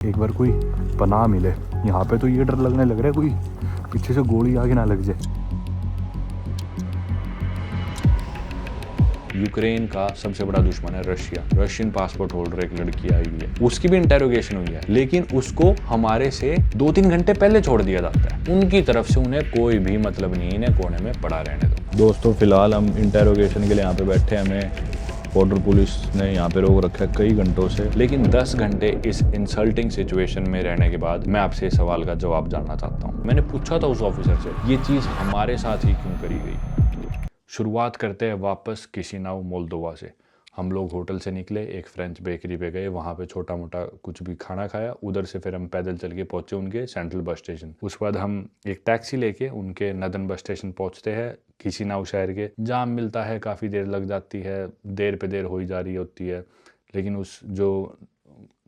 एक बार कोई पनाह मिले। यहाँ पे तो ये डर लगने लग रहा है कोई पीछे से गोली आगे ना लग जाए। यूक्रेन का सबसे बड़ा दुश्मन है रशिया। रशियन पासपोर्ट होल्डर एक लड़की आई हुई है, उसकी भी इंटेरोगेशन हुई है, लेकिन उसको हमारे से 2-3 घंटे पहले छोड़ दिया जाता है। उनकी तरफ से उन्हें कोई भी मतलब नहीं, इन्हें कोने में पड़ा रहने दो। दोस्तों फिलहाल हम इंटेरोगेशन के लिए यहाँ पे बैठे हैं। हमें बॉर्डर पुलिस ने यहाँ पे रोक रखा है कई घंटों से, लेकिन 10 घंटे इस इंसल्टिंग सिचुएशन में रहने के बाद मैं आपसे इस सवाल का जवाब जानना चाहता हूँ। मैंने पूछा था उस ऑफिसर से, ये चीज़ हमारे साथ ही क्यों करी गई। शुरुआत करते हैं वापस किशिनाउ मोल्दोवा से। हम लोग होटल से निकले, एक फ्रेंच बेकरी पे गए, वहाँ पे छोटा मोटा कुछ भी खाना खाया। उधर से फिर हम पैदल चल के पहुँचे उनके सेंट्रल बस स्टेशन। उसके बाद हम एक टैक्सी लेके उनके नदन बस स्टेशन पहुँचते हैं किशिनाउ शहर के। जाम मिलता है, काफ़ी देर लग जाती है, देर पे देर हो ही जा रही होती है, लेकिन उस जो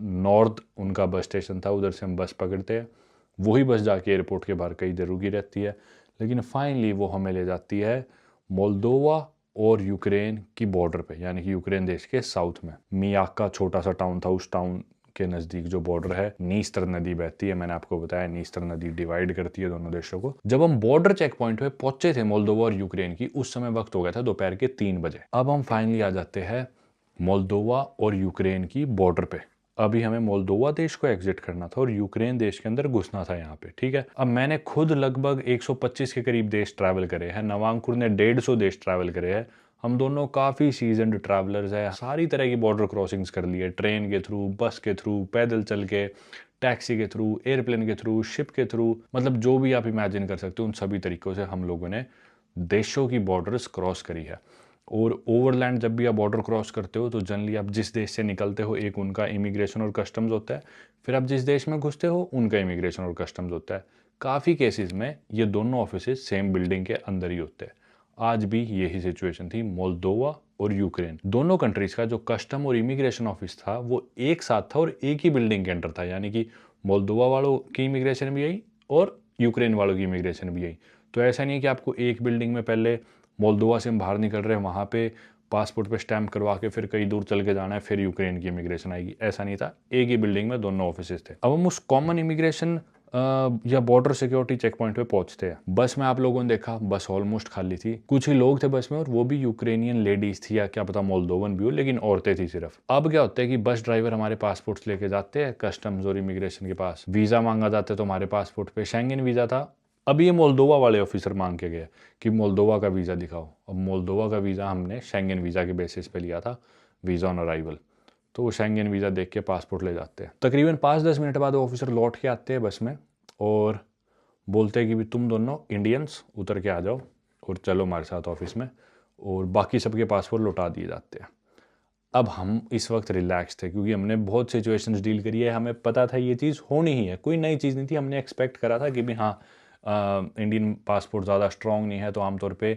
नॉर्थ उनका बस स्टेशन था उधर से हम बस पकड़ते हैं। वही बस जाके एयरपोर्ट के बाहर कई देर रुकी रहती है, लेकिन फाइनली वो हमें ले जाती है मोल्दोवा और यूक्रेन की बॉर्डर पे, यानी कि यूक्रेन देश के साउथ में। मियाका छोटा सा टाउन था, उस टाउन के नज़दीक जो बॉर्डर है, नीस्तर नदी बहती है। मैंने आपको बताया नीस्तर नदी डिवाइड करती है दोनों देशों को। जब हम बॉर्डर चेक पॉइंट पे पहुंचे थे मोल्दोवा और यूक्रेन की, उस समय वक्त हो गया था दोपहर के 3 बजे। अब हम फाइनली आ जाते हैं मोल्दोवा और यूक्रेन की बॉर्डर पे। अभी हमें मोल्दोवा देश को एग्जिट करना था और यूक्रेन देश के अंदर घुसना था यहाँ पे, ठीक है। अब मैंने खुद लगभग 125 के करीब देश ट्रैवल करे हैं, नवांकुर ने 150 देश ट्रैवल करे हैं। हम दोनों काफ़ी सीजनड ट्रैवलर्स हैं, सारी तरह की बॉर्डर क्रॉसिंग्स कर ली है, ट्रेन के थ्रू, बस के थ्रू, पैदल चल के, टैक्सी के थ्रू, एयरप्लेन के थ्रू, शिप के थ्रू, मतलब जो भी आप इमेजिन कर सकते हो उन सभी तरीक़ों से हम लोगों ने देशों की बॉर्डर्स क्रॉस करी है। और ओवरलैंड जब भी आप बॉर्डर क्रॉस करते हो तो जनरली आप जिस देश से निकलते हो एक उनका इमिग्रेशन और कस्टम्स होता है, फिर आप जिस देश में घुसते हो उनका इमिग्रेशन और कस्टम्स होता है। काफ़ी केसेस में ये दोनों ऑफिसेज सेम बिल्डिंग के अंदर ही होते हैं। आज भी यही सिचुएशन थी मोल्दोवा और यूक्रेन दोनों कंट्रीज का। जो कस्टम और इमिग्रेशन ऑफिस था वो एक साथ था और एक ही बिल्डिंग के अंदर था, यानी कि मोल्दोवा वालों की इमिग्रेशन भी यही और यूक्रेन वालों की इमिग्रेशन भी यही। तो ऐसा नहीं है कि आपको एक बिल्डिंग में पहले मोल्दोवा से हम बाहर निकल रहे हैं, वहाँ पे पासपोर्ट पे स्टैम्प करवा के फिर कई दूर चल के जाना है, फिर यूक्रेन की इमिग्रेशन आएगी। ऐसा नहीं था, एक ही बिल्डिंग में दोनों ऑफिसेज थे। अब हम उस कॉमन इमिग्रेशन या बॉर्डर सिक्योरिटी चेक पॉइंट पे पहुंचते हैं। बस में आप लोगों ने देखा बस ऑलमोस्ट खाली थी, कुछ ही लोग थे बस में और वो भी यूक्रेनियन लेडीज थी या क्या पता मोल्दोवन भी हो, लेकिन औरतें थी सिर्फ। अब क्या होता है कि बस ड्राइवर हमारे पासपोर्ट्स लेके जाते हैं कस्टम्स और इमिग्रेशन के पास, वीज़ा मांगा जाता है तो हमारे पासपोर्ट पे शेंगेन वीज़ा था। अब ये मोल्दोवा वाले ऑफिसर मांग के गए कि मोल्दोवा का वीज़ा दिखाओ। अब मोल्दोवा का वीज़ा हमने शेंगेन वीज़ा के बेसिस पे लिया था, वीज़ा ऑन अराइवल। तो वो शेंगेन वीज़ा देख के पासपोर्ट ले जाते हैं। तकरीबन 5-10 मिनट बाद वो ऑफिसर लौट के आते हैं बस में और बोलते हैं कि भी तुम दोनों इंडियंस उतर के आ जाओ और चलो हमारे साथ ऑफिस में, और बाकी सबके पासपोर्ट लौटा दिए जाते हैं। अब हम इस वक्त रिलैक्स थे क्योंकि हमने बहुत सिचुएशंस डील करी है, हमें पता था ये चीज़ होनी ही है, कोई नई चीज़ नहीं थी। हमने एक्सपेक्ट करा था कि भी हाँ इंडियन पासपोर्ट ज़्यादा स्ट्रॉन्ग नहीं है तो आमतौर पे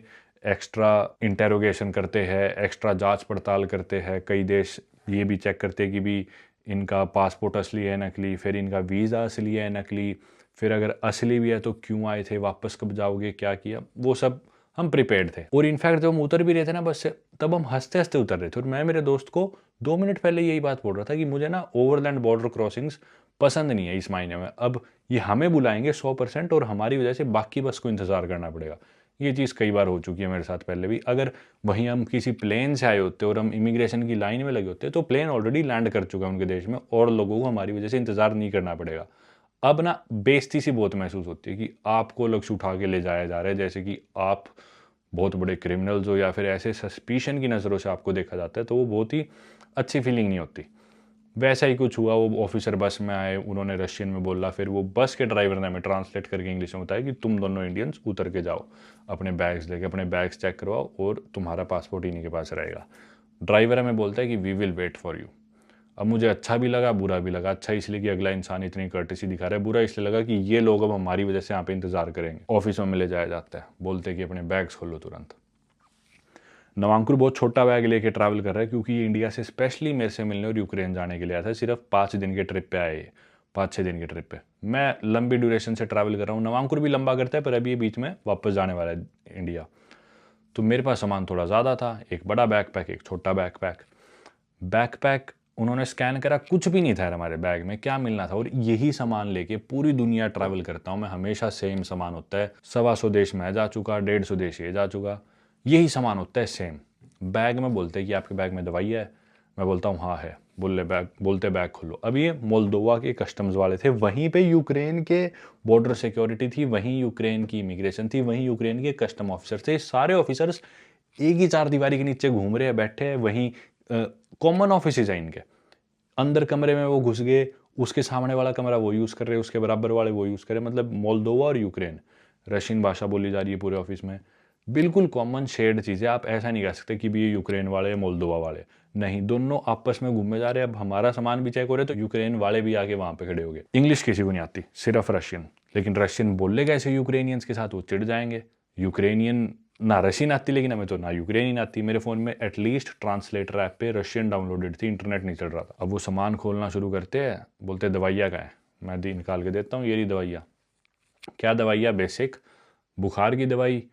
एक्स्ट्रा इंटेरोगेशन करते हैं, एक्स्ट्रा जांच पड़ताल करते हैं। कई देश ये भी चेक करते हैं कि भी इनका पासपोर्ट असली है नकली, फिर इनका वीज़ा असली है नकली, फिर अगर असली भी है तो क्यों आए थे, वापस कब जाओगे, क्या किया, वो सब हम प्रिपेयर्ड थे। और इनफैक्ट जब हम उतर भी रहे थे ना बस से, तब हम हंसते हंसते उतर रहे थे। और मैं मेरे दोस्त को 2 मिनट पहले यही बात बोल रहा था कि मुझे ना ओवरलैंड बॉर्डर क्रॉसिंग्स पसंद नहीं है इस महीने में। अब ये हमें बुलाएंगे 100% और हमारी वजह से बाकी बस को इंतज़ार करना पड़ेगा। ये चीज़ कई बार हो चुकी है मेरे साथ पहले भी। अगर वहीं हम किसी प्लेन से आए होते और हम इमिग्रेशन की लाइन में लगे होते तो प्लेन ऑलरेडी लैंड कर चुका है उनके देश में और लोगों को हमारी वजह से इंतज़ार नहीं करना पड़ेगा। अब ना बेइज्जती सी बहुत महसूस होती है कि आपको लक्ष्य उठा के ले जाया जा रहा है, जैसे कि आप बहुत बड़े क्रिमिनल्स हो या फिर ऐसे सस्पिशन की नज़रों से आपको देखा जाता है, तो वो बहुत ही अच्छी फीलिंग नहीं होती। वैसा ही कुछ हुआ। वो ऑफिसर बस में आए, उन्होंने रशियन में बोला, फिर वो बस के ड्राइवर ने हमें ट्रांसलेट करके इंग्लिश में बताया कि तुम दोनों इंडियंस उतर के जाओ, अपने बैग्स लेके अपने बैग्स चेक करवाओ और तुम्हारा पासपोर्ट इन्हीं के पास रहेगा। ड्राइवर हमें बोलता है कि we will wait for you. अब मुझे अच्छा भी लगा बुरा भी लगा। अच्छा इसलिए कि अगला इंसान इतनी कर्टेसी दिखा रहा है, बुरा इसलिए लगा कि ये लोग अब हमारी वजह से यहाँ पे इंतजार करेंगे। ऑफिस में ले जाया जाता है, बोलते हैं कि अपने बैग्स खोलो तुरंत। नवांकुर बहुत छोटा बैग लेके ट्रैवल कर रहा है क्योंकि ये इंडिया से स्पेशली मेरे से मिलने और यूक्रेन जाने के लिए आया था। सिर्फ 5 दिन के ट्रिप पे आए, 5-6 दिन के ट्रिप पे। मैं लंबी ड्यूरेशन से ट्रैवल कर रहा हूँ, नवांकुर भी लंबा करता है, पर अभी ये बीच में वापस जाने वाला है इंडिया। तो मेरे पास सामान थोड़ा ज़्यादा था, एक बड़ा बैकपैक, एक छोटा बैकपैक। बैकपैक उन्होंने स्कैन करा, कुछ भी नहीं था यार हमारे बैग में, क्या मिलना था। और यही सामान लेके पूरी दुनिया ट्रैवल करता हूँ मैं, हमेशा सेम सामान होता है। 125 देश मैं जा चुका, 150 देश ये जा चुका, यही सामान होता है सेम। बैग में बोलते हैं कि आपके बैग में दवाई है, मैं बोलता हूँ हाँ है, बोलते बैग खोलो। अब ये मोल्दोवा के कस्टम्स वाले थे, वहीं पे यूक्रेन के बॉर्डर सिक्योरिटी थी, वहीं यूक्रेन की इमिग्रेशन थी, वहीं यूक्रेन के कस्टम ऑफिसर थे। सारे ऑफिसर्स एक ही चार दीवारी के नीचे घूम रहे हैं, बैठे हैं, वहीं कॉमन ऑफिस है इनके। अंदर कमरे में वो घुस गए, उसके सामने वाला कमरा वो यूज़ कर रहे हैं, उसके बराबर वाले वो यूज़ कर रहे हैं। मतलब मोल्दोवा और यूक्रेन, रशियन भाषा बोली जा रही है पूरे ऑफिस में, बिल्कुल कॉमन शेयर्ड चीज़ है। आप ऐसा नहीं कह सकते कि भी ये यूक्रेन वाले या मोल्दोवा वाले, नहीं, दोनों आपस में घूमे जा रहे हैं। अब हमारा सामान भी चेक हो रहा है तो यूक्रेन वाले भी आके वहाँ पे खड़े हो गए। इंग्लिश किसी को नहीं आती, सिर्फ रशियन, लेकिन रशियन बोल ले कैसे यूक्रेनियंस के साथ, वो चिढ़ जाएंगे। यूक्रेनियन ना रशियन आती, लेकिन हमें तो ना यूक्रेनियन आती। मेरे फ़ोन में एटलीस्ट ट्रांसलेटर ऐप पे रशियन डाउनलोडेड थी, इंटरनेट नहीं चल रहा था। अब वो सामान खोलना शुरू करते हैं, बोलते दवाइयाँ का है, मैं निकाल के देता हूँ, ये रही दवाइयाँ। क्या दवाइयाँ? बेसिक बुखार की दवाई,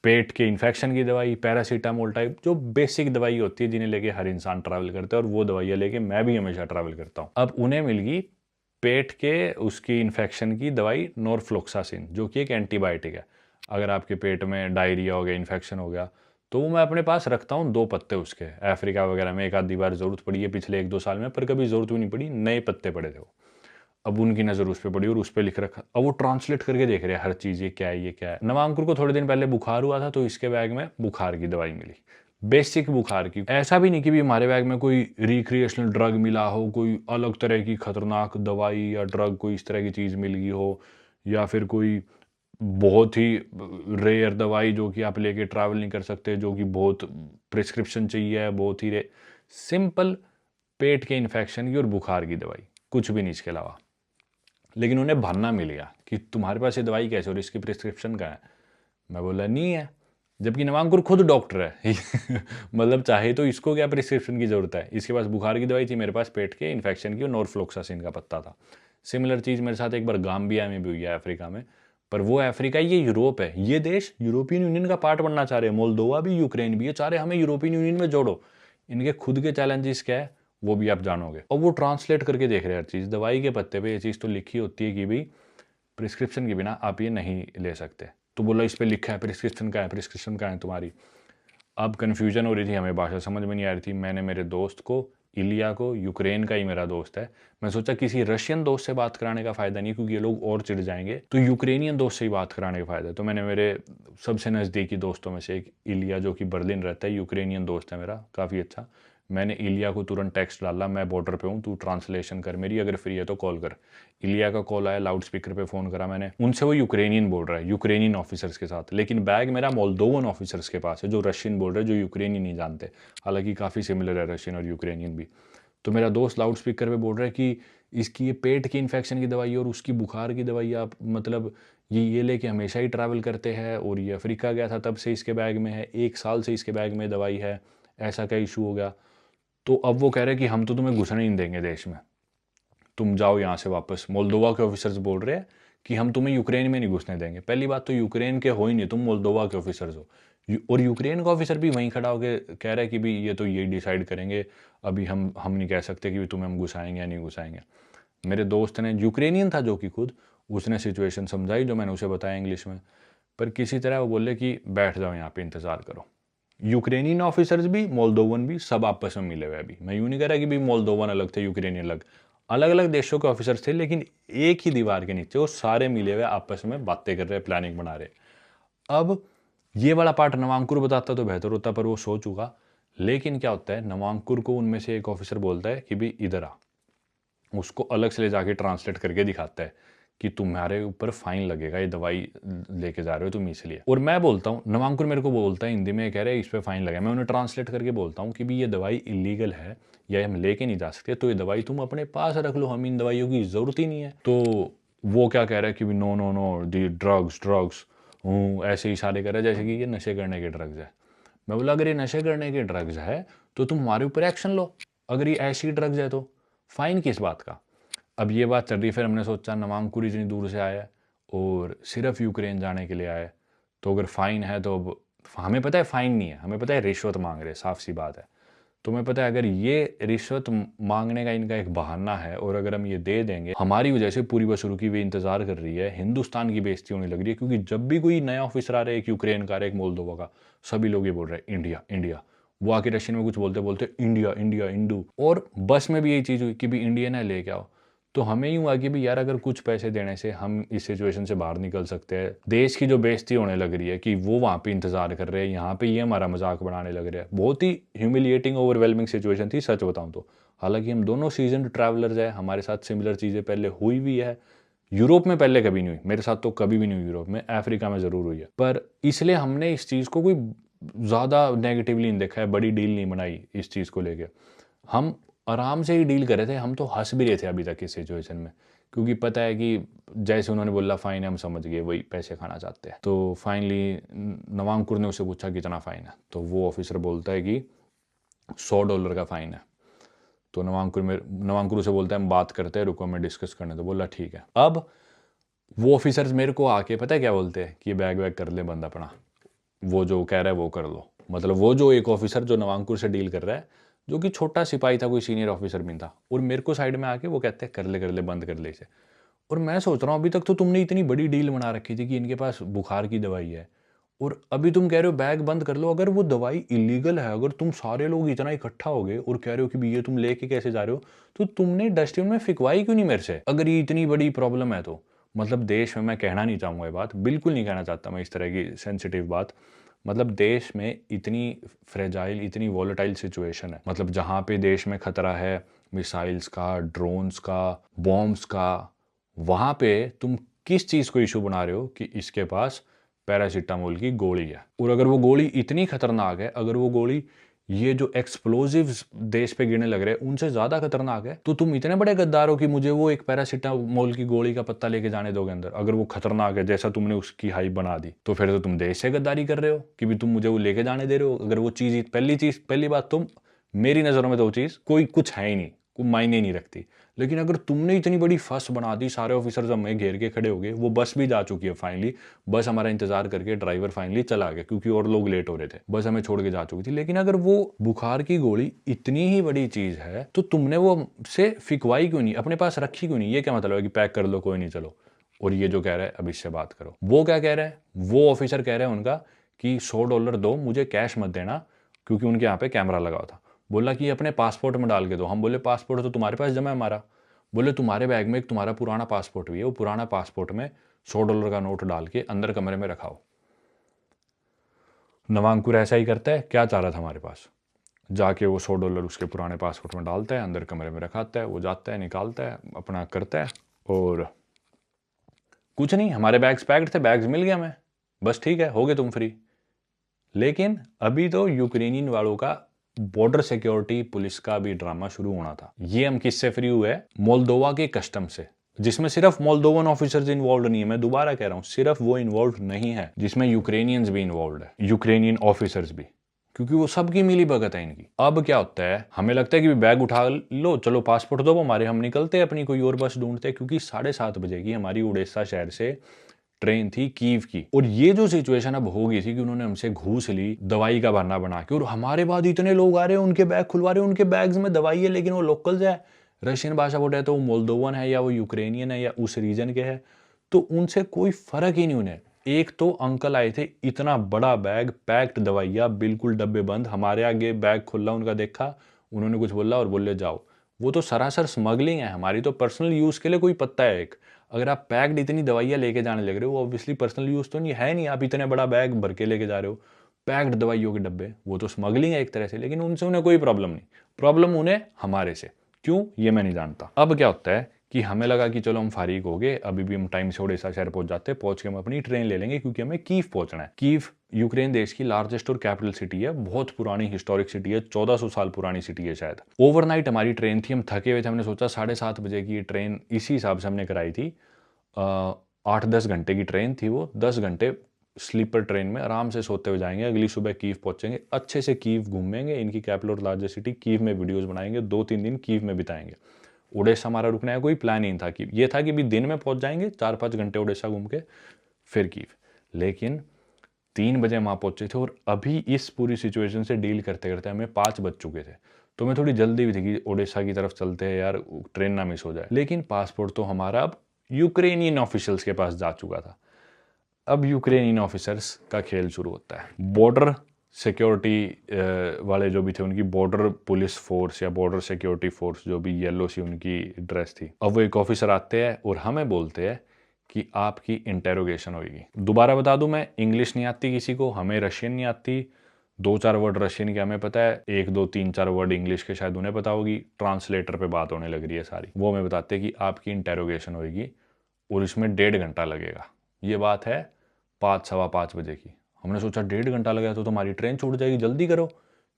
पेट के इन्फेक्शन की दवाई, पैरासीटामोल टाइप, जो बेसिक दवाई होती है जिन्हें लेके हर इंसान ट्रैवल करता है, और वो दवाइयाँ लेके मैं भी हमेशा ट्रैवल करता हूँ। अब उन्हें मिल गई पेट के उसकी इन्फेक्शन की दवाई नॉरफ्लोक्सासिन, जो कि एक एंटीबायोटिक है। अगर आपके पेट में डायरिया हो गया, इन्फेक्शन हो गया, तो वो मैं अपने पास रखता हूँ 2 पत्ते उसके। अफ्रीका वगैरह में एक आधी बार ज़रूरत पड़ी है पिछले 1-2 साल में, पर कभी ज़रूरत भी नहीं पड़ी, नए पत्ते पड़े थे वो। अब उनकी नज़र उस पर पड़ी और उस पर लिख रखा, अब वो ट्रांसलेट करके देख रहे हैं हर चीज़, ये क्या है, ये क्या है। नवांकुर को थोड़े दिन पहले बुखार हुआ था, तो इसके बैग में बुखार की दवाई मिली, बेसिक बुखार की। ऐसा भी नहीं कि भी हमारे बैग में कोई रिक्रिएशनल ड्रग मिला हो, कोई अलग तरह की खतरनाक दवाई या ड्रग, कोई इस तरह की चीज़ मिल गई हो, या फिर कोई बहुत ही रेयर दवाई जो कि आप लेके ट्रैवल नहीं कर सकते, जो कि बहुत प्रिस्क्रिप्शन चाहिए, बहुत ही सिंपल पेट के इन्फेक्शन की और बुखार की दवाई, कुछ भी नहीं इसके अलावा। लेकिन उन्हें बहाना मिल गया कि तुम्हारे पास ये दवाई कैसे और इसकी प्रिस्क्रिप्शन का है। मैं बोला नहीं है, जबकि नवांकुर खुद डॉक्टर है मतलब चाहे तो इसको क्या प्रिस्क्रिप्शन की ज़रूरत है। इसके पास बुखार की दवाई थी, मेरे पास पेट के इन्फेक्शन की और नॉरफ्लोक्सासिन का पत्ता था। सिमिलर चीज़ मेरे साथ एक बार गाम्बिया में भी हुई है, अफ्रीका में, पर वो अफ्रीका, ये यूरोप है। ये देश यूरोपियन यूनियन का पार्ट बनना चाह रहे हैं, मोल्दोवा भी, यूक्रेन भी, ये चाह रहे हमें यूरोपियन यूनियन में जोड़ो। इनके खुद के चैलेंजेस क्या है वो भी आप जानोगे। और वो ट्रांसलेट करके देख रहे हैं हर चीज़। दवाई के पत्ते पे ये चीज़ तो लिखी होती है कि भाई प्रिस्क्रिप्शन के बिना आप ये नहीं ले सकते। तो बोला इस पे लिखा है प्रिस्क्रिप्शन का है, प्रिस्क्रिप्शन का है तुम्हारी। अब कन्फ्यूजन हो रही थी, हमें भाषा समझ में नहीं आ रही थी। मैंने मेरे दोस्त को, इलिया को, यूक्रेन का ही मेरा दोस्त है, मैं सोचा किसी रशियन दोस्त से बात कराने का फ़ायदा नहीं, क्योंकि ये लोग और चिढ़ जाएंगे, तो यूक्रेनियन दोस्त से ही बात कराने का फ़ायदा है। तो मैंने मेरे सबसे नज़दीकी दोस्तों में से एक इलिया, जो कि बर्लिन रहता है, यूक्रेनियन दोस्त है मेरा, काफ़ी अच्छा। मैंने इलिया को तुरंत टेक्स्ट डाला, मैं बॉर्डर पे हूँ, तू ट्रांसलेशन कर मेरी, अगर फ्री है तो कॉल कर। इलिया का कॉल आया, लाउड स्पीकर पे फ़ोन करा मैंने, उनसे वो यूक्रेनियन बोल रहा है, यूक्रेनियन ऑफिसर्स के साथ, लेकिन बैग मेरा मोल्दोवन ऑफिसर्स के पास है जो रशियन बोल रहे हैं, जो यूक्रेनियन नहीं जानते। हालांकि काफ़ी सिमिलर है रशियन और यूक्रेनियन भी। तो मेरा दोस्त लाउड स्पीकर पे बोल रहा है कि इसकी ये पेट की इन्फेक्शन की दवाई और उसकी बुखार की दवाई आप मतलब ये लेके हमेशा ही ट्रैवल करते हैं, और ये अफ्रीका गया था तब से इसके बैग में है, 1 साल से इसके बैग में दवाई है, ऐसा क्या इशू हो गया। तो अब वो कह रहे हैं कि हम तो तुम्हें घुसने ही नहीं देंगे देश में, तुम जाओ यहाँ से वापस। मोल्दोवा के ऑफिसर्स बोल रहे हैं कि हम तुम्हें यूक्रेन में नहीं घुसने देंगे। पहली बात तो यूक्रेन के हो ही नहीं, तुम मोल्दोवा के ऑफिसर्स हो। और यूक्रेन का ऑफिसर भी वहीं खड़ा होकर कह रहा है कि भाई ये तो ये डिसाइड करेंगे, अभी हम नहीं कह सकते कि तुम्हें हम घुसाएंगे या नहीं घुसाएंगे। मेरे दोस्त ने, यूक्रेनियन था जो कि खुद, उसने सिचुएशन समझाई जो मैंने उसे बताया इंग्लिश में, पर किसी तरह वो बोले कि बैठ जाओ यहाँ पे, इंतज़ार करो। यूक्रेनियन ऑफिसर्स भी, मोल्दोवन भी, सब आपस में मिले हुए। अभी मैं यूँ नहीं कह रहा कि भाई मोल्दोवन अलग थे, यूक्रेनियन अलग, अलग अलग देशों के ऑफिसर्स थे, लेकिन एक ही दीवार के नीचे वो सारे मिले हुए आपस में बातें कर रहे, प्लानिंग बना रहे। अब ये वाला पार्ट नवांकुर बताता तो बेहतर होता, पर वो सो चुका। लेकिन क्या होता है, नवांकुर को उनमें से एक ऑफिसर बोलता है कि भाई इधर आ, उसको अलग से ले जाके ट्रांसलेट करके दिखाता है कि तुम्हारे ऊपर फाइन लगेगा, ये दवाई लेके जा रहे हो तुम इसलिए। और मैं बोलता हूँ, नवांकुर मेरे को बोलता है हिंदी में, कह रहे हैं इस पर फाइन लगेगा। मैं उन्हें ट्रांसलेट करके बोलता हूँ कि भी ये दवाई इलीगल है या हम लेके नहीं जा सकते, तो ये दवाई तुम अपने पास रख लो, हम इन दवाइयों की ज़रूरत ही नहीं है। तो वो क्या कह रहा है कि no no no, the drugs, ऐसे इशारे कर रहा है जैसे कि ये नशे करने के ड्रग्स है। मैं बोला अगर ये नशे करने के ड्रग्स है तो तुम हमारे ऊपर एक्शन लो, अगर ये ऐसी ड्रग्स है तो फाइन किस बात का। अब ये बात चल रही, फिर हमने सोचा नवांकुर इतनी दूर से आया है और सिर्फ यूक्रेन जाने के लिए आया है, तो अगर फ़ाइन है तो अब हमें पता है फ़ाइन नहीं है, हमें पता है रिश्वत मांग रहे, साफ सी बात है। तुम्हें पता है, अगर ये रिश्वत मांगने का इनका एक बहाना है और अगर हम ये दे देंगे, हमारी वजह से पूरी बसरू की भी इंतजार कर रही है, हिंदुस्तान की बेइज्जती होने लग रही है। क्योंकि जब भी कोई नया ऑफिसर आ रहा है, एक यूक्रेन का आ रहा है, एक मोल्दोवा का, सभी लोग ये बोल रहे हैं इंडिया इंडिया। वो आके रशियन में कुछ बोलते बोलते इंडिया इंडिया इंडू। और बस में भी यही चीज़ हुई कि भी इंडियन है लेके आओ। तो हमें यूँ आगे भी यार, अगर कुछ पैसे देने से हम इस सिचुएशन से बाहर निकल सकते हैं। देश की जो बेइज्जती होने लग रही है कि वो वहाँ पे इंतजार कर रहे हैं, यहाँ पे ये हमारा मजाक बनाने लग रहे हैं, बहुत ही ह्यूमिलिएटिंग ओवरवेलमिंग सिचुएशन थी, सच बताऊँ तो। हालांकि हम दोनों सीजन ट्रैवलर्स हैं, हमारे साथ सिमिलर चीज़ें पहले हुई भी है। यूरोप में पहले कभी नहीं हुई, मेरे साथ तो कभी भी नहीं हुई यूरोप में, अफ्रीका में ज़रूर हुई है। पर इसलिए हमने इस चीज़ को कोई ज़्यादा नेगेटिवली नहीं देखा है, बड़ी डील नहीं बनाई इस चीज़ को लेके। हम आराम से ही डील कर रहे थे, हम तो हंस भी रहे थे अभी तक इस सिचुएशन में, क्योंकि पता है कि जैसे उन्होंने बोला फाइन है, हम समझ गए वही पैसे खाना चाहते हैं। तो फाइनली नवांकुर ने उससे पूछा कितना फ़ाइन है, तो वो ऑफिसर बोलता है कि $100 का फ़ाइन है। तो नवांकुर उसे बोलता है हम बात करते हैं, रुको मैं डिस्कस करने। तो बोला ठीक है। अब वो ऑफिसर्स मेरे को आके पता है क्या बोलते हैं कि बैग वैग कर ले बंद अपना, वो जो कह रहा है वो कर लो। मतलब वो जो एक ऑफिसर जो नवांकुर से डील कर रहा है, जो कि छोटा सिपाही था, कोई सीनियर ऑफिसर भी था, और मेरे को साइड में आके वो कहते हैं कर ले बंद कर ले इसे। और मैं सोच रहा हूँ अभी तक तो तुमने इतनी बड़ी डील बना रखी थी कि इनके पास बुखार की दवाई है, और अभी तुम कह रहे हो बैग बंद कर लो। अगर वो दवाई इलीगल है, अगर तुम सारे लोग इतना इकट्ठा हो गए और कह रहे हो कि भी ये तुम लेके कैसे जा रहे हो, तो तुमने डस्टबिन में फिकवाई क्यों नहीं मेरे से, अगर ये इतनी बड़ी प्रॉब्लम है तो। मतलब देश में, मैं कहना नहीं चाहूँगा ये बात, बिल्कुल नहीं कहना चाहता मैं इस तरह की सेंसिटिव बात, मतलब देश में इतनी फ्रेजाइल, इतनी वॉलेटाइल सिचुएशन है, मतलब जहाँ पे देश में खतरा है मिसाइल्स का, ड्रोन्स का, बॉम्ब्स का, वहाँ पे तुम किस चीज़ को इशू बना रहे हो कि इसके पास पैरासीटामोल की गोली है। और अगर वो गोली इतनी खतरनाक है, अगर वो गोली ये जो एक्सप्लोजिव्स देश पे गिरने लग रहे हैं उनसे ज्यादा खतरनाक है, तो तुम इतने बड़े गद्दार हो कि मुझे वो एक पैरासीटामोल की गोली का पत्ता लेके जाने दोगे अंदर। अगर वो खतरनाक है जैसा तुमने उसकी हाइप बना दी, तो फिर तो तुम देश से गद्दारी कर रहे हो कि भी तुम मुझे वो लेके जाने दे रहे हो। अगर वो पहली बात, तुम मेरी नजरों में तो वो चीज कोई कुछ है ही नहीं, कोई मायने नहीं रखती। लेकिन अगर तुमने इतनी बड़ी फस बना दी, सारे ऑफिसर्स हमें घेर के खड़े हो गए, वो बस भी जा चुकी है फाइनली, बस हमारा इंतजार करके ड्राइवर फाइनली चला गया क्योंकि और लोग लेट हो रहे थे, बस हमें छोड़ के जा चुकी थी। लेकिन अगर वो बुखार की गोली इतनी ही बड़ी चीज है, तो तुमने वो से फिकवाई क्यों नहीं, अपने पास रखी क्यों नहीं? ये क्या मतलब है कि पैक कर लो, कोई नहीं चलो। और ये जो कह रहा है अब इससे बात करो, वो क्या कह रहा है, वो ऑफिसर कह रहे हैं उनका कि $100 दो, मुझे कैश मत देना, क्योंकि उनके यहाँ पे कैमरा लगा हुआ था। बोला कि अपने पासपोर्ट में डाल के दो। हम बोले पासपोर्ट तो तुम्हारे पास जमा है हमारा। बोले तुम्हारे बैग में एक तुम्हारा पुराना पासपोर्ट भी है, वो पुराना पासपोर्ट में $100 का नोट डाल के अंदर कमरे में रखाओ। नवांकुर ऐसा ही करता है, क्या चाह रहा था हमारे पास, जाके वो $100 उसके पुराने पासपोर्ट में डालता है, अंदर कमरे में रखाता है, वो जाता है, निकालता है, अपना करता है, और कुछ नहीं, हमारे बैग्स पैक्ड थे, बैग्स मिल गए हमें, बस ठीक है, हो गए तुम फ्री। लेकिन अभी तो यूक्रेनियन वालों का बॉर्डर सिक्योरिटी पुलिस का भी ड्रामा शुरू होना था। ये हम किससे फ्री हुए? मोल्दोवा के कस्टम से, जिसमें सिर्फ मोल्दोवन ऑफिसर्स इन्वॉल्व नहीं है। मैं दोबारा कह रहा हूं, सिर्फ वो इन्वॉल्व नहीं है, जिसमें यूक्रेनियंस भी इन्वॉल्व है, यूक्रेनियन ऑफिसर्स भी, क्योंकि वो सबकी मिली भगत है इनकी। अब क्या होता है, हमें लगता है कि बैग उठा लो, चलो पासपोर्ट दो हमारे, हम निकलते हैं अपनी कोई और बस ढूंढते हैं, क्योंकि 7:30 बजे की हमारी उड़ीसा शहर से ट्रेन थी कीव की। और ये जो सिचुएशन अब हो गई थी कि उन्होंने हमसे घूस ली दवाई का बहाना बना के, और हमारे बाद इतने लोग आ रहे हैं, उनके बैग खुलवा रहे हैं, उनके बैग्स में दवाई है, लेकिन वो लोकल्स है, रशियन भाषा बोल रहे हैं, तो वो मोल्दोवन है या वो यूक्रेनियन है या उस रीजन के है, तो उनसे कोई फर्क ही नहीं उन्हें। एक तो अंकल आए थे, इतना बड़ा बैग, पैक्ड दवाइयाँ, बिल्कुल डब्बे बंद, हमारे आगे बैग खुला उनका देखा, उन्होंने कुछ बोला और बोले जाओ। वो तो सरासर स्मगलिंग है, हमारी तो पर्सनल यूज के लिए कोई पत्ता है एक। अगर आप पैक्ड इतनी दवाइयाँ लेके जाने लग रहे हो, ऑब्वियसली पर्सनल यूज तो नहीं है, नहीं, आप इतने बड़ा बैग भर के लेके जा रहे हो, पैक्ड दवाइयों के डब्बे, वो तो स्मगलिंग है एक तरह से। लेकिन उनसे उन्हें कोई प्रॉब्लम नहीं, प्रॉब्लम उन्हें हमारे से, क्यों ये मैं नहीं जानता। अब क्या होता है कि हमें लगा कि चलो हम फारिग हो गए, अभी भी हम टाइम से उड़ीसा शहर पहुंच जाते हैं, पहुंच के हम अपनी ट्रेन ले लेंगे, क्योंकि हमें कीव पहुंचना है। कीव यूक्रेन देश की लार्जेस्ट और कैपिटल सिटी है, बहुत पुरानी हिस्टोरिक सिटी है, 1400 साल पुरानी सिटी है शायद। ओवरनाइट हमारी ट्रेन थी, हम थके हुए थे, हमने सोचा 7:30 बजे की ट्रेन, इसी हिसाब से हमने कराई थी। 8-10 घंटे की ट्रेन थी वो, 10 घंटे स्लीपर ट्रेन में आराम से सोते हुए जाएंगे, अगली सुबह कीव पहुंचेंगे, अच्छे से कीव घूमेंगे, इनकी कैपिटल और लार्जेस्ट सिटी कीव में वीडियोस बनाएंगे, 2-3 दिन कीव में बिताएंगे। उड़ीसा हमारा रुकने का कोई प्लान नहीं था, कि ये था कि भी दिन में पहुंच जाएंगे, 4-5 घंटे उड़ीसा घूम के फिर कीव। लेकिन 3 बजे वहाँ पहुँचे थे और अभी इस पूरी सिचुएशन से डील करते करते हमें 5 बज चुके थे। तो मैं थोड़ी जल्दी भी थी कि ओडिशा की तरफ चलते हैं यार, ट्रेन ना मिस हो जाए। लेकिन पासपोर्ट तो हमारा अब यूक्रेनियन ऑफिशियल्स के पास जा चुका था। अब यूक्रेनियन ऑफिसर्स का खेल शुरू होता है। बॉर्डर सिक्योरिटी वाले जो भी थे, उनकी बॉर्डर पुलिस फोर्स या बॉर्डर सिक्योरिटी फोर्स जो भी येलो सी उनकी ड्रेस थी, अब वो एक ऑफिसर आते हैं और हमें बोलते हैं कि आपकी इंटेरोगेशन होगी। दोबारा बता दूं, मैं इंग्लिश नहीं आती किसी को, हमें रशियन नहीं आती, 2-4 वर्ड रशियन के हमें पता है, 1-2-3-4 वर्ड इंग्लिश के शायद उन्हें पता होगी। ट्रांसलेटर पे बात होने लग रही है सारी। वो हमें बताते हैं कि आपकी इंटेरोगेशन होगी और इसमें 1.5 घंटा लगेगा। ये बात है 5-5:15 बजे की। हमने सोचा 1.5 घंटा लगेगा तो हमारी ट्रेन छूट जाएगी, जल्दी करो,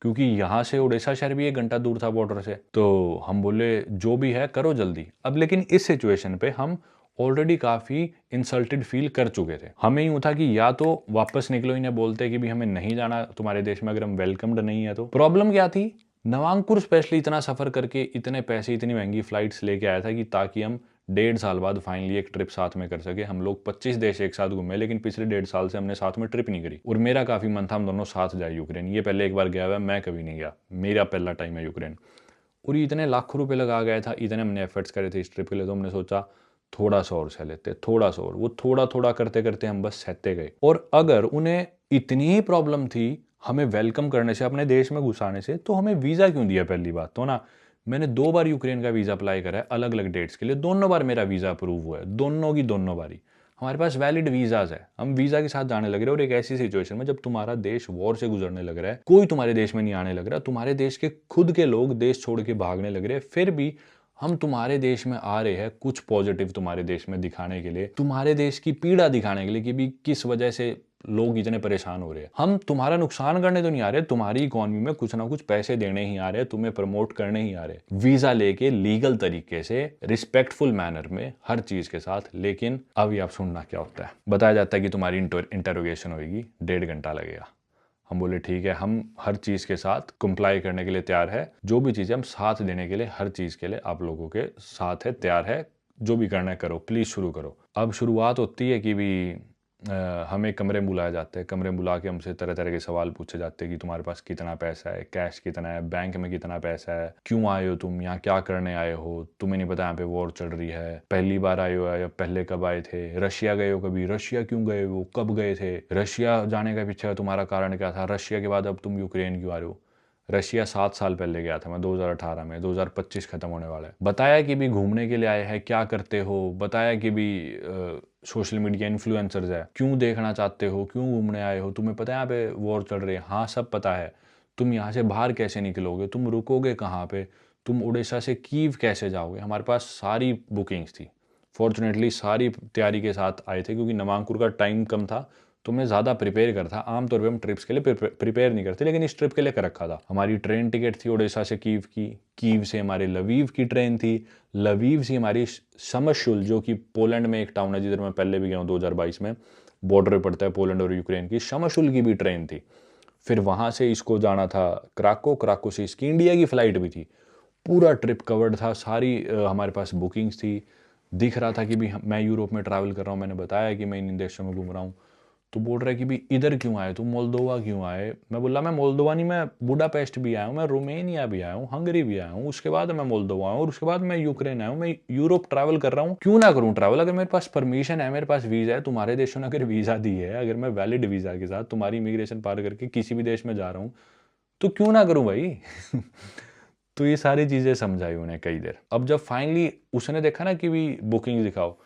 क्योंकि यहाँ से उड़ीसा शहर भी 1 घंटा दूर था बॉर्डर से। तो हम बोले जो भी है करो जल्दी। अब लेकिन इस सिचुएशन पे हम ऑलरेडी काफ़ी इंसल्टेड फील कर चुके थे। हमें यूँ था कि या तो वापस निकलो, इन्हें बोलते कि भी हमें नहीं जाना तुम्हारे देश में अगर हम वेलकम्ड नहीं है तो। प्रॉब्लम क्या थी, नवांकुर स्पेशली इतना सफ़र करके इतने पैसे इतनी महंगी फ्लाइट्स लेके आया था कि ताकि हम 1.5 साल बाद फाइनली एक ट्रिप साथ में कर सके। हम लोग 25 देश एक साथ घूमे, लेकिन पिछले 1.5 साल से हमने साथ में ट्रिप नहीं करी। और मेरा काफ़ी मन था हम दोनों साथ जाए यूक्रेन। ये पहले एक बार गया हुआ है, मैं कभी नहीं गया, मेरा पहला टाइम है यूक्रेन। और ये इतने लाखों रुपए लगा गया था, इतने हमने एफर्ट्स करे थे इस ट्रिप के लिए, तो हमने सोचा थोड़ा सा और सह लेते, थोड़ा सा और। वो थोड़ा थोड़ा करते करते हम बस सहते गए। और अगर उन्हें इतनी ही प्रॉब्लम थी हमें वेलकम करने से, अपने देश में घुसाने से, तो हमें वीज़ा क्यों दिया? पहली बात तो ना, मैंने 2 बार यूक्रेन का वीज़ा अप्लाई करा है अलग अलग डेट्स के लिए, दोनों बार मेरा वीज़ा अप्रूव हुआ है, दोनों की दोनों बारी। हमारे पास वैलिड वीज़ाज है, हम वीज़ा के साथ जाने लग रहे हैं। और एक ऐसी सिचुएशन में जब तुम्हारा देश वॉर से गुजरने लग रहा है, कोई तुम्हारे देश में नहीं आने लग रहा, तुम्हारे देश के खुद के लोग देश छोड़ के भागने लग रहे हैं, फिर भी हम तुम्हारे देश में आ रहे हैं कुछ पॉजिटिव तुम्हारे देश में दिखाने के लिए, तुम्हारे देश की पीड़ा दिखाने के लिए कि भी किस वजह से लोग इतने परेशान हो रहे हैं। हम तुम्हारा नुकसान करने तो नहीं आ रहे, तुम्हारी इकोनॉमी में कुछ ना कुछ पैसे देने ही आ रहे हैं, तुम्हें प्रमोट करने ही आ रहे हैं, वीजा लेके लीगल तरीके से रिस्पेक्टफुल मैनर में हर चीज के साथ। लेकिन अभी आप सुनना क्या होता है। बताया जाता है कि तुम्हारी इंटेरोगेशन होगी, 1.5 घंटा लगेगा। हम बोले ठीक है, हम हर चीज़ के साथ कंप्लाई करने के लिए तैयार है, जो भी चीज़ें हम साथ देने के लिए, हर चीज़ के लिए आप लोगों के साथ है, तैयार है, जो भी करना है करो, प्लीज़ शुरू करो। अब शुरुआत होती है कि भी हमें कमरे में बुलाया जाता है। कमरे में बुला के हमसे तरह तरह के सवाल पूछे जाते हैं कि तुम्हारे पास कितना पैसा है, कैश कितना है, बैंक में कितना पैसा है, क्यों आए हो तुम यहाँ, क्या करने आए हो, तुम्हें नहीं पता यहाँ पे वॉर चल रही है, पहली बार आए हो या पहले कब आए थे, रशिया गए हो कभी, रशिया क्यों गए हो, कब गए थे, रशिया जाने का पीछे तुम्हारा कारण क्या था, रशिया के बाद अब तुम यूक्रेन क्यों आ रहे हो। रशिया 7 साल पहले गया था मैं, 2018 में, 2025 खत्म होने वाला है। बताया कि भी घूमने के लिए आए हैं, क्या करते हो, बताया कि भी सोशल मीडिया इन्फ्लुएंसर्स है, क्यों देखना चाहते हो, क्यों घूमने आए हो, तुम्हें पता है यहाँ पे वॉर चल रही है, हाँ सब पता है, तुम यहाँ से बाहर कैसे निकलोगे, तुम रुकोगे कहाँ पे, तुम उड़ीसा से कीव कैसे जाओगे। हमारे पास सारी बुकिंग्स थी, फॉर्चुनेटली सारी तैयारी के साथ आए थे, क्योंकि नवांकुर का टाइम कम था तो मैं ज़्यादा प्रिपेयर कर था। आमतौर पे हम ट्रिप्स के लिए प्रिपेयर नहीं करते, लेकिन इस ट्रिप के लिए कर रखा था। हमारी ट्रेन टिकट थी उड़ीसा से कीव की, कीव से हमारे लवीव की ट्रेन थी, लवीव से हमारी समशुल, जो कि पोलैंड में एक टाउन है जिधर मैं पहले भी गया हूँ 2022 में, बॉर्डर पे पड़ता है पोलैंड और यूक्रेन की, समशुल की भी ट्रेन थी। फिर वहाँ से इसको जाना था क्राको, क्राको से इसकी इंडिया की फ़्लाइट भी थी। पूरा ट्रिप कवर्ड था, सारी हमारे पास बुकिंग्स थी, दिख रहा था कि भी मैं यूरोप में ट्रैवल कर रहा हूँ। मैंने बताया कि मैं इन देशों में घूम रहा हूँ। तो बोल रहा है कि भी इधर क्यों आए तुम, मोल्दोवा क्यों आए। मैं बोला मैं मोल्दोवा नहीं, मैं बुडापेस्ट भी आया हूँ, मैं रोमेनिया भी आया हूँ, हंगरी भी आया हूँ, उसके बाद मैं मोल्दोवा हूँ और उसके बाद मैं यूक्रेन आया हूँ, मैं यूरोप ट्रैवल कर रहा हूँ, क्यों ना करूँ ट्रैवल। अगर मेरे पास परमिशन है, मेरे पास वीज़ा है, तुम्हारे देशों ने अगर वीज़ा दी है, अगर मैं वैलिड वीज़ा के साथ तुम्हारी इमिग्रेशन पार करके किसी भी देश में जा रहा हूँ, तो क्यों ना करूँ भाई। तो ये सारी चीज़ें समझाई उन्हें कई देर। अब जब फाइनली उसने देखा ना कि भी बुकिंग दिखाओ,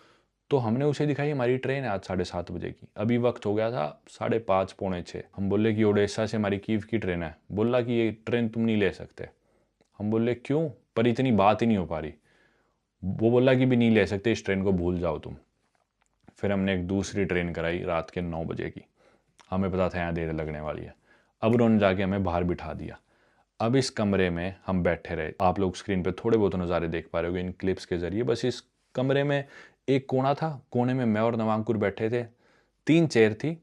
तो हमने उसे दिखाई हमारी ट्रेन है आज 7:30 बजे की। अभी वक्त हो गया था 5:30 पौने 6। हम बोले कि ओडेसा से हमारी कीव की ट्रेन है। बोला कि ये ट्रेन तुम नहीं ले सकते। हम बोले क्यों, पर इतनी बात ही नहीं हो पा रही। वो बोला कि भी नहीं ले सकते, इस ट्रेन को भूल जाओ तुम। फिर हमने एक दूसरी ट्रेन कराई रात के 9 बजे की। हमें पता था यहाँ देर लगने वाली है। अब उन्होंने जाके हमें बाहर बिठा दिया। अब इस कमरे में हम बैठे रहे। आप लोग स्क्रीन पे थोड़े बहुत नज़ारे देख पा रहे होगे इन क्लिप्स के जरिए। बस इस कमरे में एक कोना था, कोने में मैं और नवांकुर बैठे थे। 3 चेयर थी,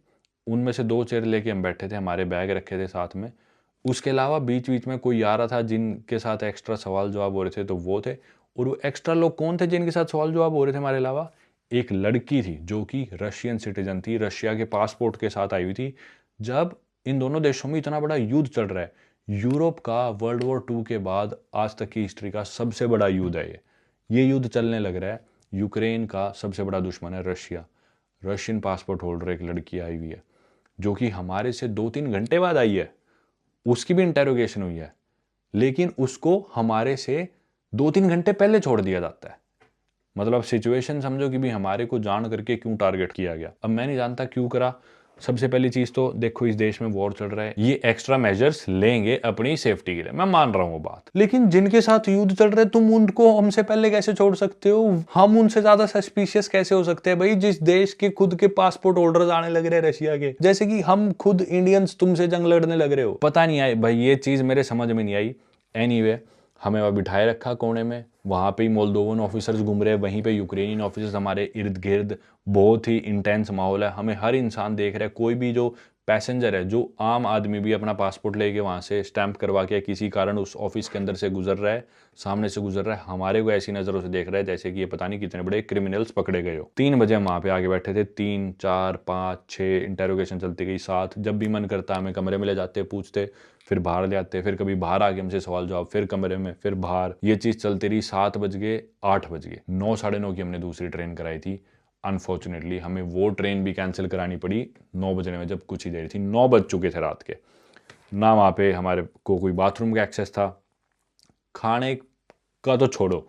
उनमें से 2 चेयर लेके हम बैठे थे, हमारे बैग रखे थे साथ में। उसके अलावा बीच बीच में कोई आ रहा था जिनके साथ एक्स्ट्रा सवाल जवाब हो रहे थे, तो वो थे। और वो एक्स्ट्रा लोग कौन थे जिनके साथ सवाल जवाब हो रहे थे हमारे अलावा? एक लड़की थी जो कि रशियन सिटीजन थी, रशिया के पासपोर्ट के साथ आई हुई थी, जब इन दोनों देशों में इतना बड़ा युद्ध चल रहा है। यूरोप का वर्ल्ड वॉर 2 के बाद आज तक की हिस्ट्री का सबसे बड़ा युद्ध है ये युद्ध चलने लग रहा है। यूक्रेन का सबसे बड़ा दुश्मन है रशिया। रशियन पासपोर्ट होल्डर एक लड़की आई हुई है जो कि हमारे से 2-3 घंटे बाद आई है। उसकी भी इंटेरोगेशन हुई है, लेकिन उसको हमारे से 2-3 घंटे पहले छोड़ दिया जाता है। मतलब सिचुएशन समझो कि भी हमारे को जान करके क्यों टारगेट किया गया। अब मैं नहीं जानता क्यों करा। सबसे पहली चीज तो देखो, इस देश में वॉर चल रहा है, ये एक्स्ट्रा मेजर्स लेंगे अपनी सेफ्टी के लिए, मैं मान रहा हूँ वो बात। लेकिन जिनके साथ युद्ध चल रहा है तुम उनको हमसे पहले कैसे छोड़ सकते हो? हम उनसे ज्यादा सस्पिशियस कैसे हो सकते हैं भाई, जिस देश के खुद के पासपोर्ट होल्डर्स आने लग रहे हैं रशिया के। जैसे कि हम खुद इंडियंस तुमसे जंग लड़ने लग रहे हो। पता नहीं आई भाई, ये चीज मेरे समझ में नहीं आई। एनीवे, हमें वह बिठाए रखा कोने में, वहाँ पे ही मोल्दोवन ऑफिसर्स घूम रहे हैं, वहीं पे यूक्रेनियन ऑफिसर्स हमारे इर्द गिर्द। बहुत ही इंटेंस माहौल है, हमें हर इंसान देख रहा है। कोई भी जो पैसेंजर है, जो आम आदमी भी अपना पासपोर्ट लेके वहाँ से स्टैंप करवा के किसी कारण उस ऑफिस के अंदर से गुजर रहा है, सामने से गुजर रहा है, हमारे को ऐसी नज़रों से देख रहा है जैसे कि ये पता नहीं कितने बड़े क्रिमिनल्स पकड़े गए हो। 3 बजे हम वहाँ पे आगे बैठे थे, 3, 4, 5, 6 इंटेरोगेशन चलती गई, 7। जब भी मन करता हमें कमरे में ले जाते, पूछते, फिर बाहर ले आते, फिर कभी बाहर आके हमसे सवाल जवाब, फिर कमरे में, फिर बाहर। ये चीज़ चलती रही। 7 बज गए, 8 बज गए, 9, साढ़े 9 की हमने दूसरी ट्रेन कराई थी। अनफॉर्चुनेटली हमें वो ट्रेन भी कैंसिल करानी पड़ी 9 बजने में, जब कुछ ही देर थी। 9 बज चुके थे रात के। ना वहाँ पे हमारे को कोई बाथरूम का एक्सेस था, खाने का तो छोड़ो,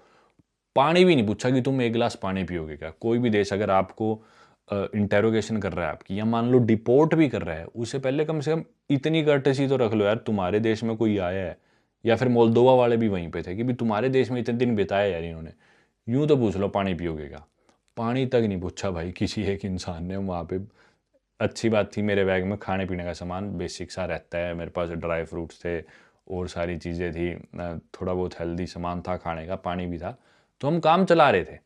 पानी भी नहीं पूछा कि तुम 1 गिलास पानी पियोगे क्या। कोई भी देश अगर आपको इंटेरोगेशन कर रहा है आपकी, या मान लो डिपोर्ट भी कर रहा है, उससे पहले कम से कम इतनी कर्टेसी तो रख लो यार, तुम्हारे देश में कोई आया है, या फिर मोल्दोवा वाले भी वहीं पे थे कि भी तुम्हारे देश में इतने दिन बिताए यार इन्होंने, यूं तो पूछ लो पानी पियोगे क्या। पानी तक नहीं पूछा भाई किसी एक इंसान ने वहाँ पे। अच्छी बात थी, मेरे बैग में खाने पीने का सामान बेसिक सा रहता है, मेरे पास ड्राई फ्रूट्स थे और सारी चीज़ें थी, थोड़ा बहुत हेल्दी सामान था खाने का, पानी भी था, तो हम काम चला रहे थे।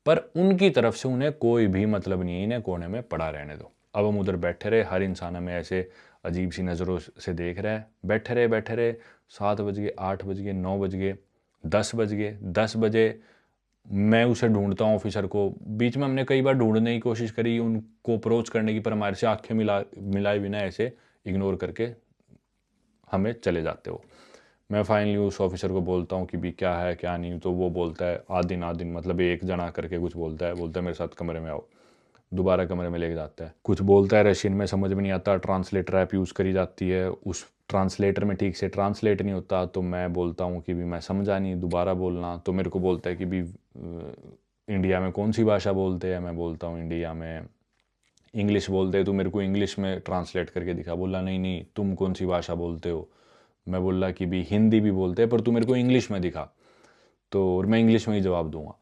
पर उनकी तरफ से उन्हें कोई भी मतलब नहीं है, इन्हें कोने में पड़ा रहने दो। अब हम उधर बैठे रहे, हर इंसान हमें ऐसे अजीब सी नज़रों से देख रहा है। बैठे रहे 7 बज गए, 8 बज गए, 9 बज गए, 10 बज गए। 10 बजे मैं उसे ढूंढता हूँ ऑफिसर को। बीच में हमने कई बार ढूंढने की कोशिश करी, उनको अप्रोच करने की, पर हमारे से आंखें मिलाए बिना ऐसे इग्नोर करके हमें चले जाते हो। मैं फाइनली उस ऑफिसर को बोलता हूँ कि भी क्या है क्या नहीं, तो वो बोलता है आदिन मतलब एक जना करके कुछ बोलता है मेरे साथ कमरे में आओ। दोबारा कमरे में लेके जाता है, कुछ बोलता है रशियन में, समझ में नहीं आता। ट्रांसलेटर ऐप यूज़ करी जाती है, उस ट्रांसलेटर में ठीक से ट्रांसलेट नहीं होता, तो मैं बोलता हूँ कि भी मैं समझा नहीं, दोबारा बोलना। तो मेरे को बोलता है कि भी इंडिया में कौन सी भाषा बोलते हैं। मैं बोलता हूँ इंडिया में इंग्लिश बोलते हैं, तो मेरे को इंग्लिश में ट्रांसलेट करके दिखा। बोला नहीं तुम कौन सी भाषा बोलते हो। मैं बोला कि भी हिंदी भी बोलते हैं, पर तू मेरे को इंग्लिश में दिखा, तो और मैं इंग्लिश में ही जवाब दूंगा।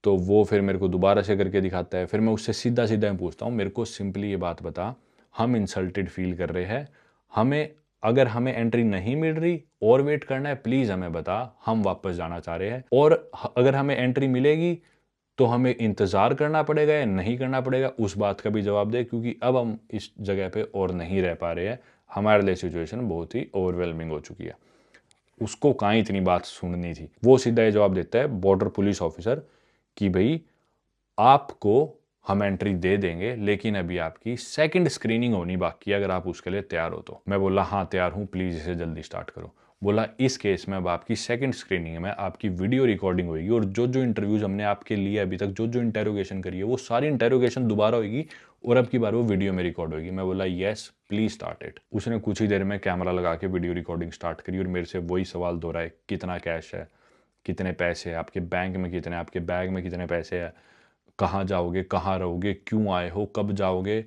तो वो फिर मेरे को दोबारा से करके दिखाता है। फिर मैं उससे सीधा मैं पूछता हूँ, मेरे को सिंपली ये बात बता, हम इंसल्टेड फील कर रहे हैं, अगर हमें एंट्री नहीं मिल रही और वेट करना है, प्लीज़ हमें बता, हम वापस जाना चाह रहे हैं। और अगर हमें एंट्री मिलेगी तो हमें इंतज़ार करना पड़ेगा या नहीं करना पड़ेगा, उस बात का भी जवाब दे, क्योंकि अब हम इस जगह पे और नहीं रह पा रहे हैं, हमारे लिए सिचुएशन बहुत ही ओवरवेलमिंग हो चुकी है। उसको कहाँ इतनी बात सुननी थी। वो सीधा ये जवाब देता है बॉर्डर पुलिस ऑफिसर कि भाई आपको हम एंट्री दे देंगे, लेकिन अभी आपकी सेकंड स्क्रीनिंग होनी बाकी है, अगर आप उसके लिए तैयार हो तो। मैं बोला हाँ तैयार हूँ, प्लीज़ इसे जल्दी स्टार्ट करो। बोला इस केस में अब आपकी सेकंड स्क्रीनिंग में आपकी वीडियो रिकॉर्डिंग होगी, और जो जो इंटरव्यूज हमने आपके लिए अभी तक जो जो इंटेरोगेशन करी है, वो सारी इंटेरोगेशन दोबारा होगी, और अब की बार वो वीडियो में रिकॉर्ड होगी। मैं बोला येस प्लीज़ स्टार्ट इट। उसने कुछ ही देर में कैमरा लगा के वीडियो रिकॉर्डिंग स्टार्ट करी, और मेरे से वही सवाल दोहराए, कितना कैश है, कितने पैसे हैं आपके बैंक में, कितने आपके बैग में कितने पैसे हैं, कहाँ जाओगे, कहाँ रहोगे, क्यों आए हो, कब जाओगे,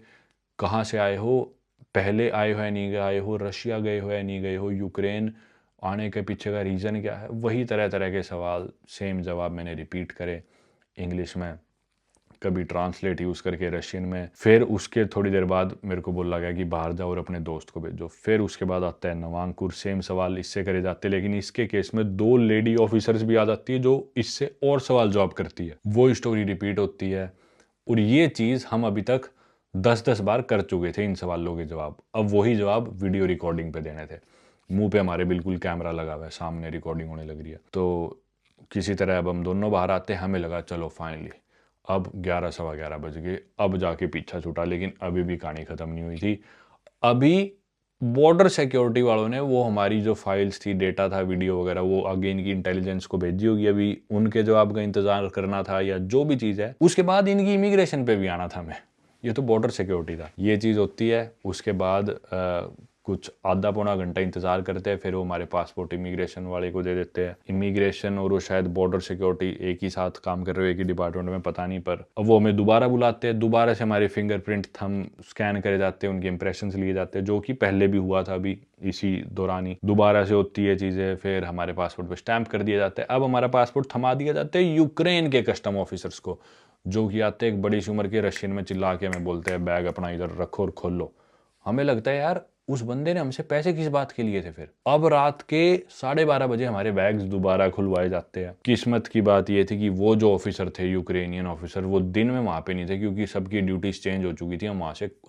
कहाँ से आए हो, पहले आए हो या नहीं आए हो, रशिया गए हो या नहीं गए हो, यूक्रेन आने के पीछे का रीज़न क्या है। वही तरह तरह के सवाल, सेम जवाब मैंने रिपीट करे इंग्लिश में, कभी ट्रांसलेट यूज़ करके रशियन में। फिर उसके थोड़ी देर बाद मेरे को बोला गया कि बाहर जाओ और अपने दोस्त को भेजो। फिर उसके बाद आता है नवांकुर, सेम सवाल इससे करे जाते, लेकिन इसके केस में 2 लेडी ऑफिसर्स भी आ जाती है जो इससे और सवाल जवाब करती है। वो स्टोरी रिपीट होती है, और ये चीज़ हम अभी तक 10-10 बार कर चुके थे इन सवालों के जवाब। अब वही जवाब वीडियो रिकॉर्डिंग पे देने थे। मुंह पे हमारे बिल्कुल कैमरा लगा हुआ है, सामने रिकॉर्डिंग होने लग रही है। तो किसी तरह अब हम दोनों बाहर आते, हमें लगा चलो फाइनली अब 11 सवा 11 बज गए, अब जाके पीछा छूटा, लेकिन अभी भी कहानी ख़त्म नहीं हुई थी। अभी बॉर्डर सिक्योरिटी वालों ने वो हमारी जो फाइल्स थी, डेटा था, वीडियो वगैरह, वो आगे इनकी इंटेलिजेंस को भेजी होगी। अभी उनके जवाब का इंतजार करना था या जो भी चीज़ है, उसके बाद इनकी इमिग्रेशन पे भी आना था हमें। ये तो बॉर्डर सिक्योरिटी था, ये चीज़ होती है। उसके बाद कुछ आधा पौना घंटा इंतजार करते हैं, फिर वो हमारे पासपोर्ट इमिग्रेशन वाले को दे देते हैं। इमिग्रेशन और वो शायद बॉर्डर सिक्योरिटी एक ही साथ काम कर रहे हो, एक ही डिपार्टमेंट में, पता नहीं। पर अब वो हमें दोबारा बुलाते हैं, दोबारा से हमारे फिंगरप्रिंट थंब स्कैन करे जाते हैं, उनके इंप्रेशंस लिए जाते हैं, जो कि पहले भी हुआ था। अभी इसी दौरान ही दोबारा से होती है चीज़ें, फिर हमारे पासपोर्ट पे स्टैंप कर दिया जाता है। अब हमारा पासपोर्ट थमा दिया जाता है यूक्रेन के कस्टम ऑफिसर्स को, जो कि आते हैं एक बड़ी सी उम्र के रशियन में, चिल्ला के हमें बोलते हैं बैग अपना इधर रखो और खोल लो। हमें लगता है यार उस बंदे ने हमसे पैसे किस बात के लिए थे। फिर अब रात के 12:30 बजे हमारे बैग्स दोबारा खुलवाए जाते हैं। किस्मत की बात ये थी कि वो जो ऑफिसर थे, यूक्रेनियन ऑफिसर, वो दिन में वहां पे नहीं थे, क्योंकि सबकी ड्यूटीज चेंज हो चुकी थी। हम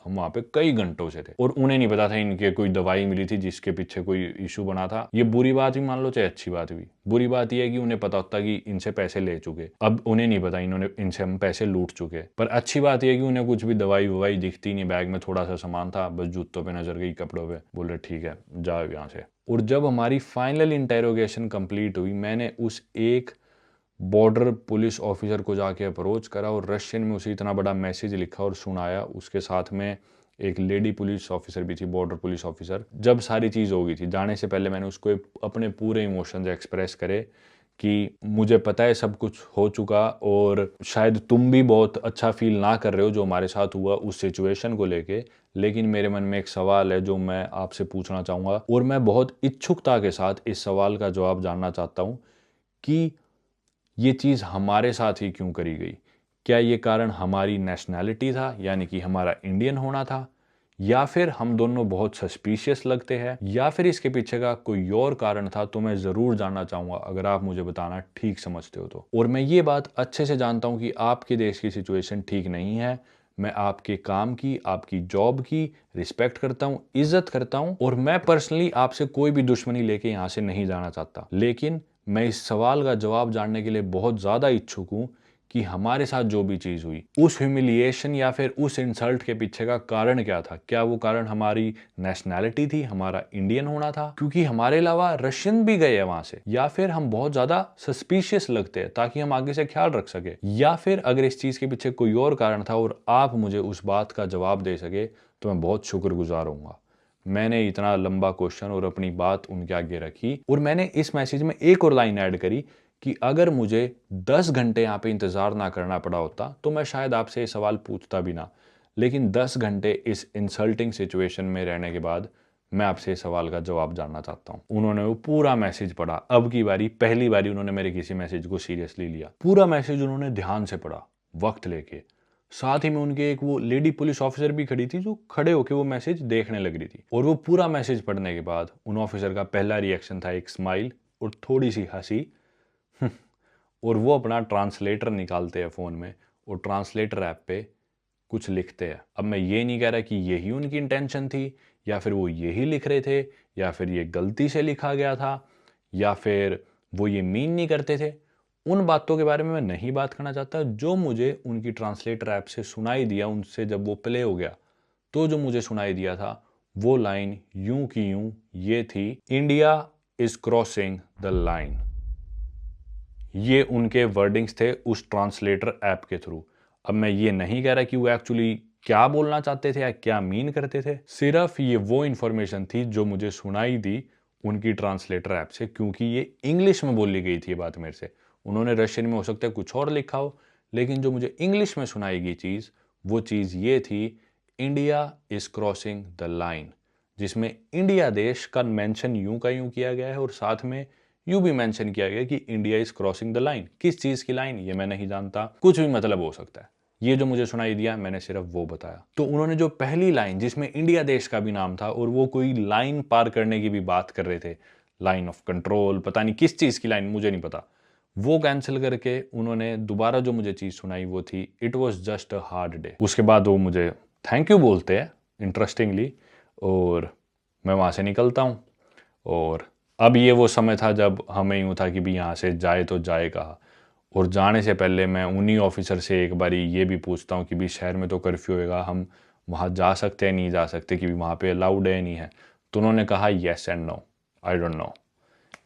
वहां पे कई घंटों से थे और उन्हें नहीं पता था इनके कोई दवाई मिली थी जिसके पीछे कोई इशू बना था। ये बुरी बात भी मान लो चाहे अच्छी बात भी। बुरी बात यह है कि उन्हें पता होता कि इनसे पैसे ले चुके, अब उन्हें नहीं पता इन्होंने इनसे हम पैसे लूट चुके। पर अच्छी बात यह है कि उन्हें कुछ भी दवाई ववाई दिखती नहीं, बैग में थोड़ा सा सामान था, बस जूतों पे नजर गई, कपड़ों पे, बोले ठीक है जाओ यहाँ से। और जब हमारी फाइनल इंटेरोगेशन कंप्लीट हुई, मैंने उस एक बॉर्डर पुलिस ऑफिसर को जाके अप्रोच करा और रशियन में उसे इतना बड़ा मैसेज लिखा और सुनाया। उसके साथ में एक लेडी पुलिस ऑफिसर भी थी, बॉर्डर पुलिस ऑफिसर। जब सारी चीज़ हो गई थी, जाने से पहले मैंने उसको अपने पूरे इमोशंस एक्सप्रेस करे कि मुझे पता है सब कुछ हो चुका और शायद तुम भी बहुत अच्छा फील ना कर रहे हो जो हमारे साथ हुआ उस सिचुएशन को लेके, लेकिन मेरे मन में एक सवाल है जो मैं आपसे पूछना चाहूँगा और मैं बहुत इच्छुकता के साथ इस सवाल का जवाब जानना चाहता हूँ कि ये चीज़ हमारे साथ ही क्यों करी गई। क्या ये कारण हमारी नेशनैलिटी था, यानी कि हमारा इंडियन होना था, या फिर हम दोनों बहुत सस्पिशियस लगते हैं, या फिर इसके पीछे का कोई और कारण था। तो मैं ज़रूर जानना चाहूँगा, अगर आप मुझे बताना ठीक समझते हो तो। और मैं ये बात अच्छे से जानता हूँ कि आपके देश की सिचुएशन ठीक नहीं है। मैं आपके काम की, आपकी जॉब की रिस्पेक्ट करता हूँ, इज्जत करता हूँ, और मैं पर्सनली आपसे कोई भी दुश्मनी लेके यहाँ से नहीं जाना चाहता। लेकिन मैं इस सवाल का जवाब जानने के लिए बहुत ज़्यादा इच्छुक हूँ कि हमारे साथ जो भी चीज़ हुई, उस ह्यूमिलिएशन या फिर उस इंसल्ट के पीछे का कारण क्या था। क्या वो कारण हमारी नेशनैलिटी थी, हमारा इंडियन होना था, क्योंकि हमारे अलावा रशियन भी गए हैं वहां से, या फिर हम बहुत ज़्यादा सस्पिशियस लगते हैं ताकि हम आगे से ख्याल रख सके, या फिर अगर इस चीज़ के पीछे कोई और कारण था और आप मुझे उस बात का जवाब दे सके तो मैं बहुत शुक्रगुजार होऊंगा। मैंने इतना लंबा क्वेश्चन और अपनी बात उनके आगे रखी, और मैंने इस मैसेज में एक और लाइन ऐड करी कि अगर मुझे 10 घंटे यहाँ पे इंतज़ार ना करना पड़ा होता तो मैं शायद आपसे ये सवाल पूछता भी ना। लेकिन 10 घंटे इस इंसल्टिंग सिचुएशन में रहने के बाद मैं आपसे इस सवाल का जवाब जानना चाहता हूँ। उन्होंने वो पूरा मैसेज पढ़ा। अब की बारी, पहली बारी उन्होंने मेरे किसी मैसेज को सीरियसली लिया। पूरा मैसेज उन्होंने ध्यान से पढ़ा, वक्त लेके। साथ ही में उनके एक वो लेडी पुलिस ऑफिसर भी खड़ी थी जो खड़े होकर वो मैसेज देखने लग रही थी। और वो पूरा मैसेज पढ़ने के बाद उन ऑफिसर का पहला रिएक्शन था एक स्माइल और थोड़ी सी हंसी और वो अपना ट्रांसलेटर निकालते हैं फ़ोन में और ट्रांसलेटर ऐप पे कुछ लिखते हैं। अब मैं ये नहीं कह रहा कि यही उनकी इंटेंशन थी, या फिर वो यही लिख रहे थे, या फिर ये गलती से लिखा गया था, या फिर वो ये मीन नहीं करते थे। उन बातों के बारे में मैं नहीं बात करना चाहता। जो मुझे उनकी ट्रांसलेटर ऐप से सुनाई दिया, उनसे जब वो प्ले हो गया तो जो मुझे सुनाई दिया था वो लाइन यूं की यूं ये थी, India is crossing the line. ये उनके वर्डिंग्स थे उस ट्रांसलेटर ऐप के थ्रू। अब मैं ये नहीं कह रहा कि वो एक्चुअली क्या बोलना चाहते थे या क्या मीन करते थे, सिर्फ ये वो इंफॉर्मेशन थी जो मुझे सुनाई दी उनकी ट्रांसलेटर ऐप से, क्योंकि ये इंग्लिश में बोली गई थी ये बात मेरे से। उन्होंने रशियन में हो सकता है कुछ और लिखा हो, लेकिन जो मुझे इंग्लिश में सुनाई गई चीज़, वो चीज़ ये थी, India is crossing the line, जिसमें इंडिया देश का मेंशन यूं का यूं किया गया है और साथ में यूं भी मेंशन किया गया कि India is crossing the line. किस चीज़ की लाइन ये मैं नहीं जानता, कुछ भी मतलब हो सकता है। ये जो मुझे सुनाई दिया मैंने सिर्फ वो बताया। तो उन्होंने जो पहली लाइन जिसमें इंडिया देश का भी नाम था और वो कोई लाइन पार करने की भी बात कर रहे थे, लाइन ऑफ कंट्रोल, पता नहीं किस चीज़ की लाइन, मुझे नहीं पता, वो कैंसिल करके उन्होंने दोबारा जो मुझे चीज़ सुनाई वो थी, it was just a hard day. उसके बाद वो मुझे थैंक यू बोलते हैं इंटरेस्टिंगली, और मैं वहाँ से निकलता हूँ। और अब ये वो समय था जब हमें यूँ था कि भी यहाँ से जाए तो जाए कहाँ। और जाने से पहले मैं उन्हीं ऑफिसर से एक बारी ये भी पूछता हूँ कि भी शहर में तो कर्फ्यू होगा, हम वहाँ जा सकते हैं नहीं जा सकते, कि वहाँ पे अलाउड है नहीं है। तो उन्होंने कहा yes and no, I don't know,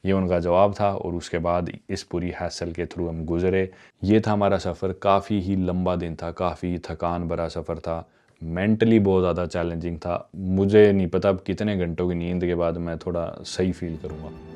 ये उनका जवाब था। और उसके बाद इस पूरी हैसल के थ्रू हम गुजरे। ये था हमारा सफ़र, काफ़ी ही लंबा दिन था, काफ़ी थकान भरा सफ़र था, मेंटली बहुत ज़्यादा चैलेंजिंग था। मुझे नहीं पता अब कितने घंटों की नींद के बाद मैं थोड़ा सही फील करूँगा।